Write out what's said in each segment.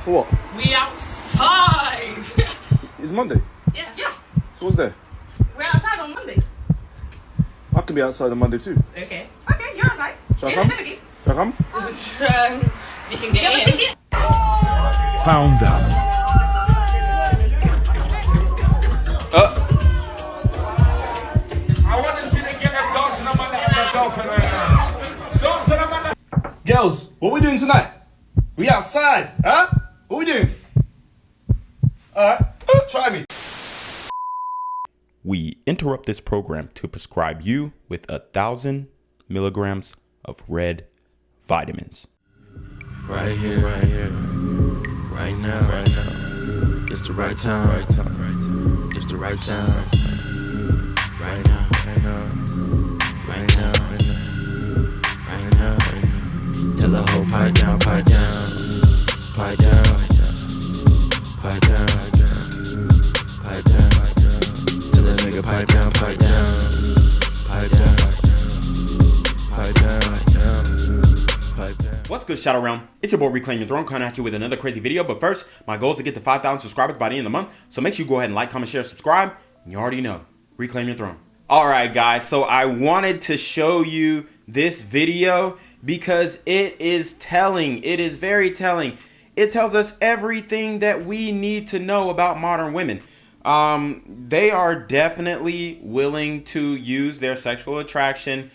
For what? We outside. It's Monday. Yeah. So what's there? We're outside on Monday. I can be outside on Monday too. Okay, you're outside. Shall I come? Shall I come? You can get in. Found out. I want to see the girl dancing on my dancing on my Girls, what we doing tonight? We outside, huh? What we doing? Alright, try me. We interrupt this program to prescribe you with 1,000 milligrams of red vitamins. Right here, right now. It's the right time, It's the right sound. Right now. Tell the whole pipe down. Tell the nigga pipe down. What's good, Shadow Realm? It's your boy Reclaim Your Throne coming at you with another crazy video. But first, my goal is to get to 5,000 subscribers by the end of the month. So make sure you go ahead and like, comment, share, subscribe. You already know. Reclaim your throne. Alright guys, so I wanted to show you this video because it is telling. It is very telling. It tells us everything that we need to know about modern women. They are definitely willing to use their sexual attraction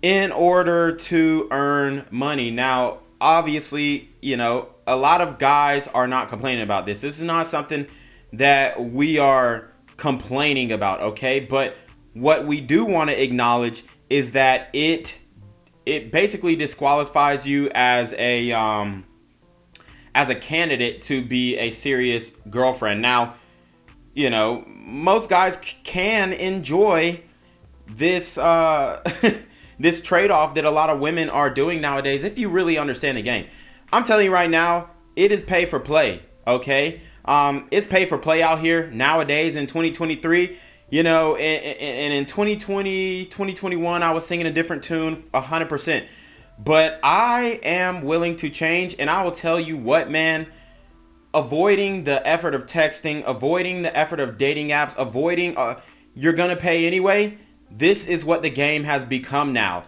in order to earn money. Now, obviously, you know, a lot of guys are not complaining about this. This is not something that we are complaining about, okay? But what we do want to acknowledge is that it basically disqualifies you as a candidate to be a serious girlfriend. Now, you know, most guys can enjoy this this trade-off that a lot of women are doing nowadays if you really understand the game. I'm telling you right now, it is pay for play, okay? It's pay for play out here nowadays in 2023. You know, and in 2020, 2021, I was singing a different tune 100%. But I am willing to change, and I will tell you what, man. Avoiding the effort of texting, avoiding the effort of dating apps, avoiding you're gonna pay anyway. This is what the game has become now.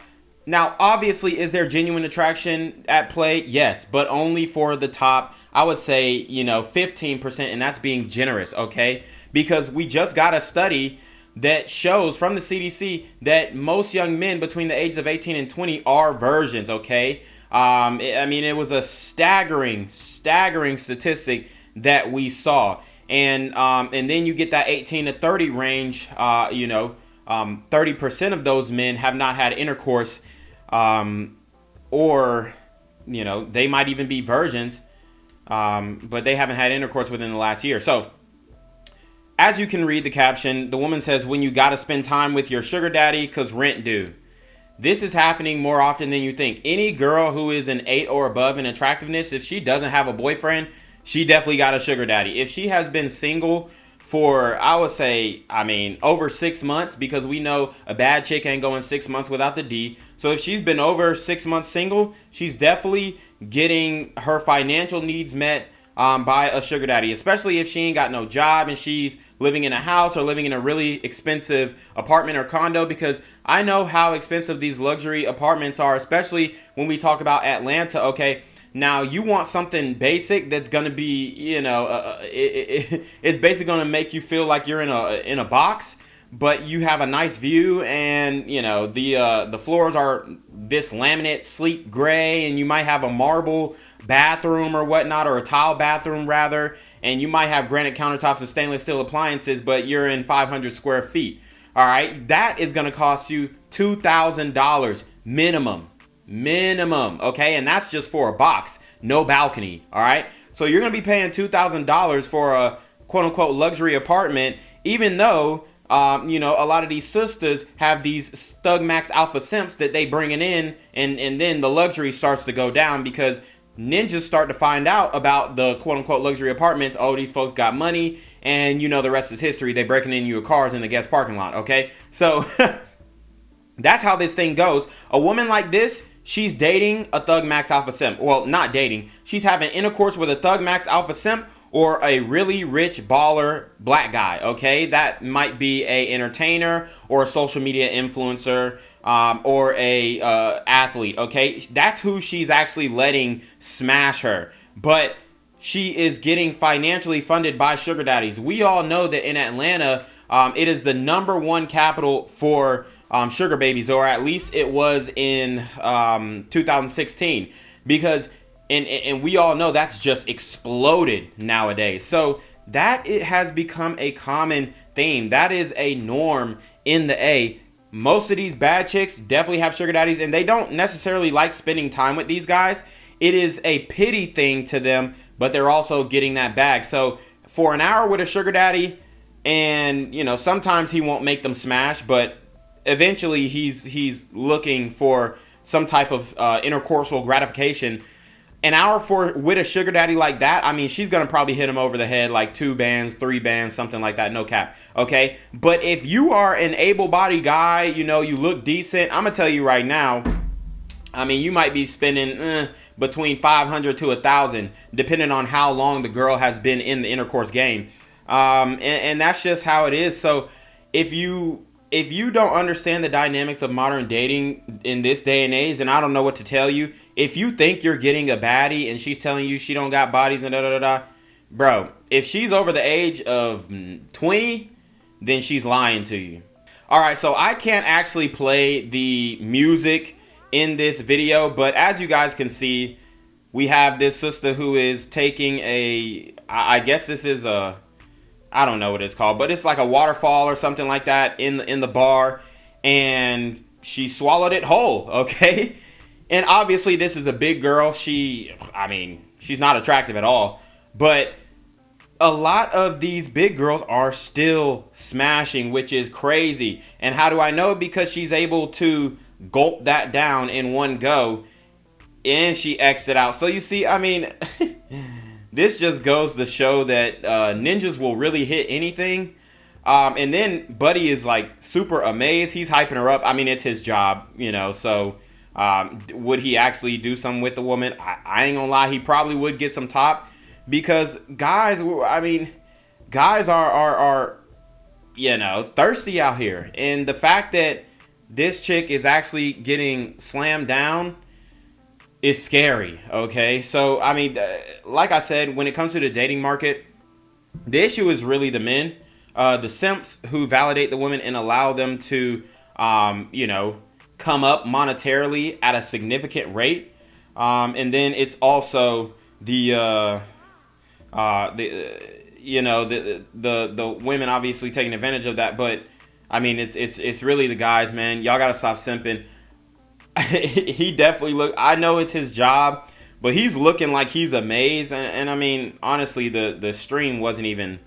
Now, obviously, is there genuine attraction at play? Yes, but only for the top, I would say, you know, 15%, and that's being generous, okay? Because we just got a study that shows from the CDC that most young men between the ages of 18 and 20 are virgins, okay? I mean, it was a staggering statistic that we saw. And then you get that 18 to 30 range, you know, 30% of those men have not had intercourse, or, you know, they might even be virgins, but they haven't had intercourse within the last year. So, as you can read the caption, the woman says, when you got to spend time with your sugar daddy because rent due. This is happening more often than you think. Any girl who is an 8 or above in attractiveness, if she doesn't have a boyfriend, she definitely got a sugar daddy. If she has been single for, I would say, I mean, over 6 months, because we know a bad chick ain't going 6 months without the D. So if she's been over 6 months single, she's definitely getting her financial needs met by a sugar daddy, especially if she ain't got no job and she's living in a house or living in a really expensive apartment or condo, because I know how expensive these luxury apartments are, especially when we talk about Atlanta, okay? Now, you want something basic that's going to be, you know, it's basically going to make you feel like you're in a box, but you have a nice view, and, you know, the floors are this laminate sleek gray, and you might have a marble bathroom or whatnot, or a tile bathroom rather, and you might have granite countertops and stainless steel appliances, but you're in 500 square feet. All right, that is going to cost you $2,000 minimum, okay? And that's just for a box, no balcony, all right? So you're going to be paying $2,000 for a quote-unquote luxury apartment, even though, you know, a lot of these sisters have these Stug Max Alpha Simps that they bringing in, and then the luxury starts to go down because ninjas start to find out about the quote-unquote luxury apartments. Oh, these folks got money, and you know the rest is history. They breaking into your cars in the guest parking lot, okay? So that's how this thing goes. A woman like this, she's dating a Thug Max Alpha Simp. Well, not dating. She's having intercourse with a Thug Max Alpha Simp or a really rich baller black guy, okay? That might be a entertainer or a social media influencer or a athlete, okay? That's who she's actually letting smash her. But she is getting financially funded by sugar daddies. We all know that in Atlanta, it is the #1 capital for sugar babies, or at least it was in 2016, because and we all know that's just exploded nowadays. So that it has become a common theme. That is a norm in the A. Most of these bad chicks definitely have sugar daddies, and they don't necessarily like spending time with these guys. It is a pity thing to them, but they're also getting that bag. So for an hour with a sugar daddy, and you know, sometimes he won't make them smash, but eventually he's looking for some type of intercourse gratification. An hour with a sugar daddy like that, I mean, she's gonna probably hit him over the head like 2 bands, 3 bands, something like that, no cap, okay? But if you are an able-bodied guy, you know, you look decent, I'm gonna tell you right now, I mean, you might be spending between $500 to $1,000, depending on how long the girl has been in the intercourse game, and that's just how it is. So if you don't understand the dynamics of modern dating in this day and age, and I don't know what to tell you, if you think you're getting a baddie and she's telling you she don't got bodies and da-da-da-da, bro, if she's over the age of 20, then she's lying to you. All right, so I can't actually play the music in this video, but as you guys can see, we have this sister who is taking I guess this is a, I don't know what it's called, but it's like a waterfall or something like that in the bar, and she swallowed it whole, okay? And obviously this is a big girl. She's not attractive at all, but a lot of these big girls are still smashing, which is crazy. And how do I know? Because she's able to gulp that down in one go, and she exited out. So you see, I mean, this just goes to show that ninjas will really hit anything. And then Buddy is like super amazed. He's hyping her up. I mean, it's his job, you know. So would he actually do something with the woman? I ain't gonna lie. He probably would get some top, because guys, I mean, guys are you know, thirsty out here. And the fact that this chick is actually getting slammed down is scary, okay? So, I mean, like I said, when it comes to the dating market, the issue is really the men, the simps who validate the women and allow them to, you know, come up monetarily at a significant rate. And then it's also the you know, the women obviously taking advantage of that. But I mean, it's really the guys, man. Y'all gotta stop simping. He definitely I know it's his job, but he's looking like he's amazed. And I mean, honestly, the stream wasn't even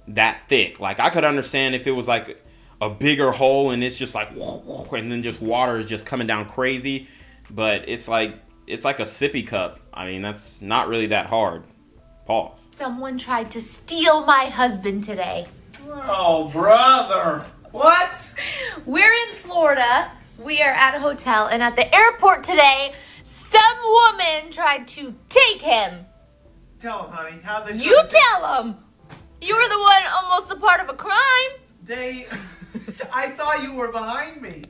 that thick. Like, I could understand if it was like a bigger hole and it's just like, and then just water is just coming down crazy. But it's like a sippy cup. I mean, that's not really that hard. Pause. Someone tried to steal my husband today. Oh, brother. What? We're in Florida. We are at a hotel, and at the airport today, some woman tried to take him. Tell him, honey. How they? You tell him. You were the one almost a part of a crime. I thought you were behind me,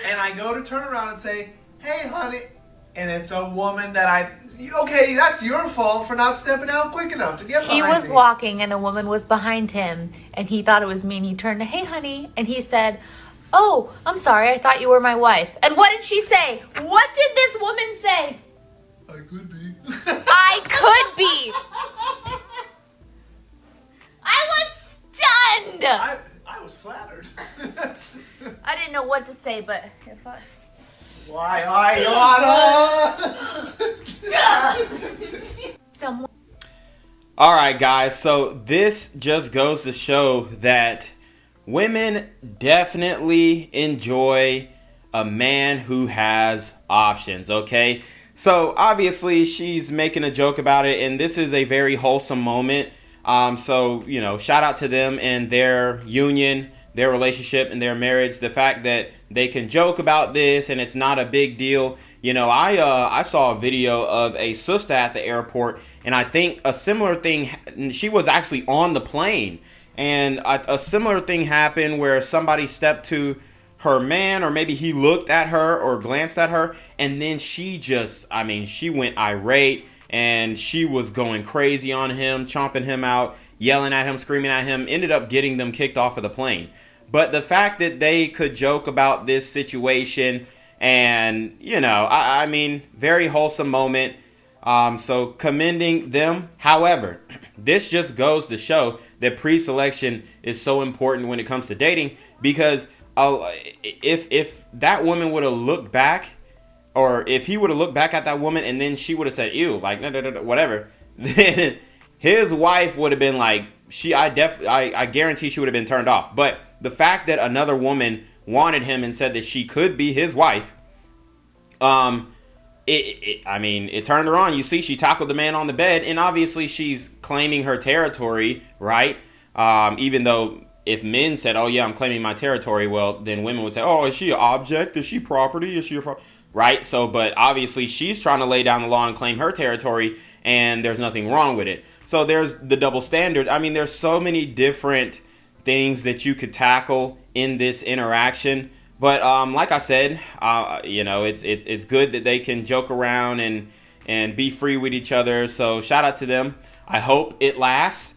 and I go to turn around and say, "Hey, honey," and it's a woman that okay, that's your fault for not stepping out quick enough to get behind me. He was walking, and a woman was behind him, and he thought it was me, and he turned to, "Hey, honey," and he said, "Oh, I'm sorry, I thought you were my wife." And what did she say? What did this woman say? I could be. I could be. I was stunned. I was flattered. I didn't know what to say, but if I... Why, Someone... All right, guys. So this just goes to show that women definitely enjoy a man who has options, okay? So obviously she's making a joke about it, and this is a very wholesome moment. So, you know, shout out to them and their union, their relationship, and their marriage. The fact that they can joke about this and it's not a big deal. I saw a video of a sister at the airport, and I think a similar thing, she was actually on the plane, and a similar thing happened where somebody stepped to her man, or maybe he looked at her or glanced at her, and then she went irate, and she was going crazy on him, chomping him out, yelling at him, screaming at him, ended up getting them kicked off of the plane. But the fact that they could joke about this situation, and, very wholesome moment. So commending them. However, this just goes to show that pre-selection is so important when it comes to dating, because if that woman would have looked back, or if he would have looked back at that woman and then she would have said, ew, like, whatever, then his wife would have been like, I guarantee she would have been turned off. But the fact that another woman wanted him and said that she could be his wife, it turned her on. You see, she tackled the man on the bed, and obviously she's claiming her territory, right? Even though if men said, oh yeah, I'm claiming my territory, well, then women would say, oh, is she an object? Is she property? Is she a property? Right? So, but obviously she's trying to lay down the law and claim her territory, and there's nothing wrong with it. So there's the double standard. There's so many different things that you could tackle in this interaction. But like I said, it's good that they can joke around and be free with each other. So shout out to them. I hope it lasts.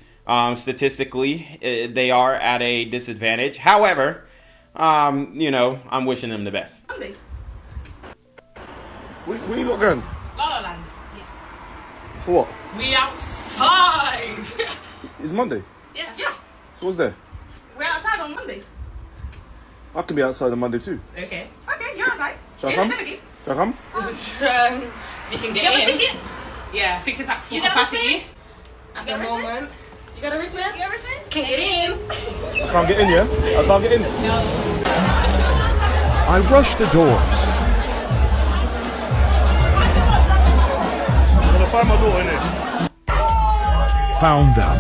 Statistically, they are at a disadvantage. However, I'm wishing them the best. Where you lot going? La La Land. Yeah. For what? We outside. It's Monday. Yeah. So what's there? We're outside on Monday. I can be outside on Monday too. Okay, you're outside. Shall I come? Shall I come? You can get in. Yeah, I think it's like full capacity at the moment. You got a wristband? Can get in. I can't get in, yeah? I can't get in. No. I rush the doors. I'm gonna find my daughter in there. Found them.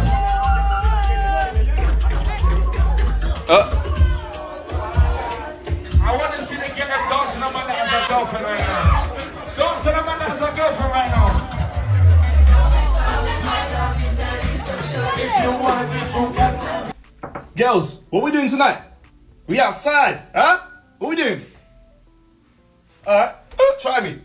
I want to see the girl dancing on my leg as a girlfriend right now. Dancing on my leg as a girlfriend right now. If you want to be true, girl. Girls, what we doing tonight? We outside, huh? What we doing? Alright, try me.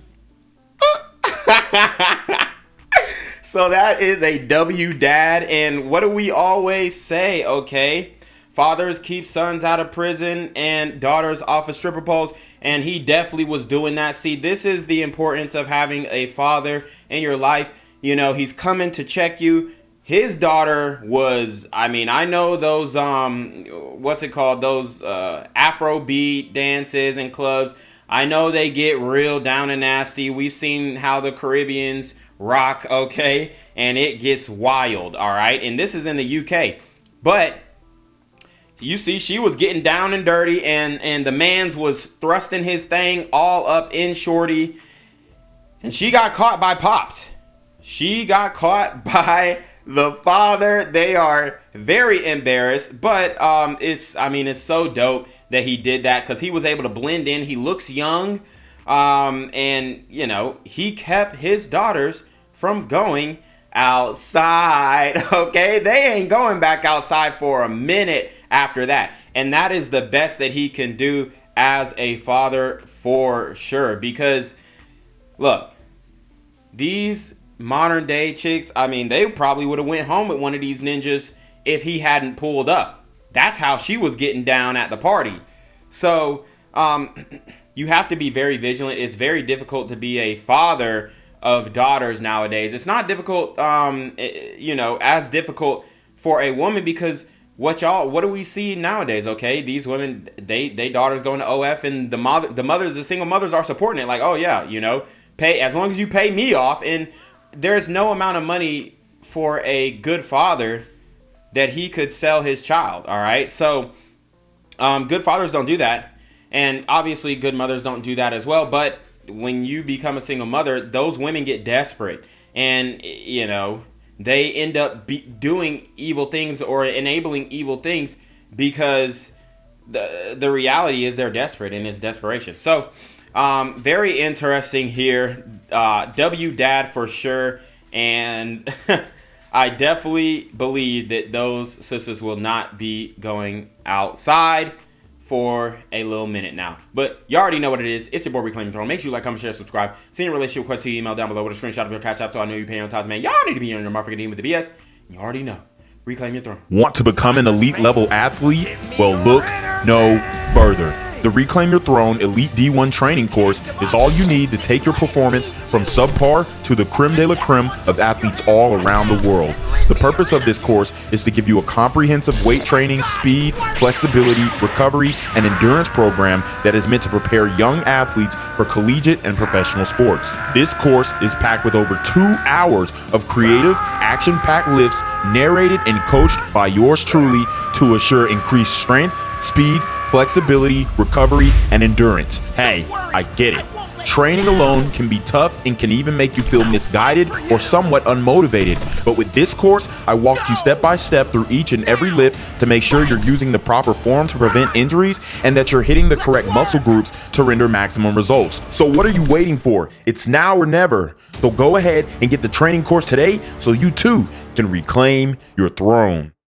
So that is a W, Dad. And what do we always say, okay? Fathers keep sons out of prison and daughters off of stripper poles. And he definitely was doing that. See, this is the importance of having a father in your life. He's coming to check you. His daughter was, I know those, those Afro beat dances and clubs. I know they get real down and nasty. We've seen how the Caribbeans rock, okay? And it gets wild, all right? And this is in the UK. But you see, she was getting down and dirty, and the man's was thrusting his thing all up in Shorty. And she got caught by Pops. She got caught by the father. They are very embarrassed, but it's so dope that he did that, because he was able to blend in. He looks young, and he kept his daughters from going outside. Okay, they ain't going back outside for a minute after that, and that is the best that he can do as a father for sure. Because look, these modern day chicks, they probably would have went home with one of these ninjas if he hadn't pulled up. That's how she was getting down at the party. So you have to be very vigilant. It's very difficult to be a father of daughters nowadays. It's not difficult, as difficult for a woman, because what do we see nowadays? Okay, these women, they daughters going to OF, and the single mothers are supporting it. Like, oh yeah, pay, as long as you pay me off. And there's no amount of money for a good father that he could sell his child. All right. So, good fathers don't do that. And obviously good mothers don't do that as well. But when you become a single mother, those women get desperate, and, they end up doing evil things or enabling evil things, because the reality is they're desperate, and it's desperation. So, Very interesting here. W dad for sure. And I definitely believe that those sisters will not be going outside for a little minute now. But you already know what it is. It's your boy Reclaim Your Throne. Make sure you like, comment, share, subscribe. Send your relationship request to your email down below with a screenshot of your cash app so I know you're paying on time, man. Y'all need to be on your motherfucking team with the BS. You already know. Reclaim Your Throne. Want to become an elite level athlete? Well, look no further. The Reclaim Your Throne Elite D1 training course is all you need to take your performance from subpar to the creme de la creme of athletes all around the world. The purpose of this course is to give you a comprehensive weight training, speed, flexibility, recovery, and endurance program that is meant to prepare young athletes for collegiate and professional sports. This course is packed with over 2 hours of creative, action-packed lifts narrated and coached by yours truly to assure increased strength, speed, flexibility, recovery, and endurance. Hey, I get it. Training alone can be tough and can even make you feel misguided or somewhat unmotivated. But with this course, I walk you step by step through each and every lift to make sure you're using the proper form to prevent injuries and that you're hitting the correct muscle groups to render maximum results. So what are you waiting for? It's now or never. So go ahead and get the training course today so you too can reclaim your throne.